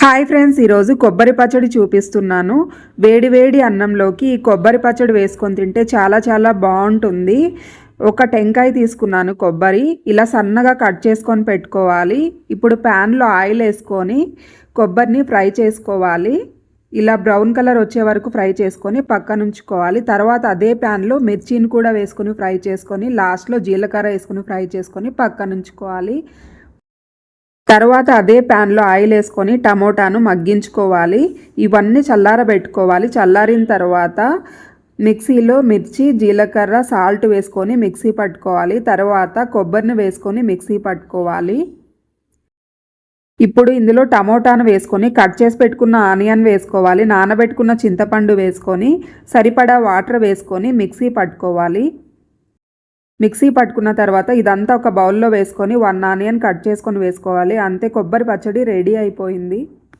Hi friends, ఈరోజు కొబ్బరి పచ్చడి చూపిస్తున్నాను. వేడి వేడి అన్నంలోకి ఈ కొబ్బరి పచ్చడి వేసుకొని తింటే చాలా చాలా బాగుంటుంది. ఒక టెంకాయ తీసుకున్నాను కొబ్బరి, ఇలా సన్నగా కట్ చేసుకొని పెట్టుకోవాలి. ఇప్పుడు ప్యాన్లో ఆయిల్ వేసుకొని కొబ్బరిని ఫ్రై చేసుకోవాలి. ఇలా బ్రౌన్ కలర్ వచ్చే వరకు ఫ్రై చేసుకొని పక్కన ఉంచుకోవాలి. తర్వాత అదే ప్యాన్లో మిర్చిని కూడా వేసుకొని ఫ్రై చేసుకొని లాస్ట్లో జీలకర్ర వేసుకొని ఫ్రై చేసుకొని పక్కన ఉంచుకోవాలి. తర్వాత అదే ప్యాన్లో ఆయిల్ వేసుకొని టమోటాను మగ్గించుకోవాలి. ఇవన్నీ చల్లారబెట్టుకోవాలి. చల్లారిన తర్వాత మిక్సీలో మిర్చి, జీలకర్ర, సాల్ట్ వేసుకొని మిక్సీ పట్టుకోవాలి. తర్వాత కొబ్బరిని వేసుకొని మిక్సీ పట్టుకోవాలి. ఇప్పుడు ఇందులో టమోటాను వేసుకొని కట్ చేసి పెట్టుకున్న ఆనియన్ వేసుకోవాలి. నానబెట్టుకున్న చింతపండు వేసుకొని సరిపడా వాటర్ వేసుకొని మిక్సీ పట్టుకోవాలి. మిక్సీ పట్టుకున్న తర్వాత ఇదంతా ఒక బౌల్లో వేసుకొని 1 ఆనియన్ కట్ చేసుకొని వేసుకోవాలి. అంతే, కొబ్బరి పచ్చడి రెడీ అయిపోయింది.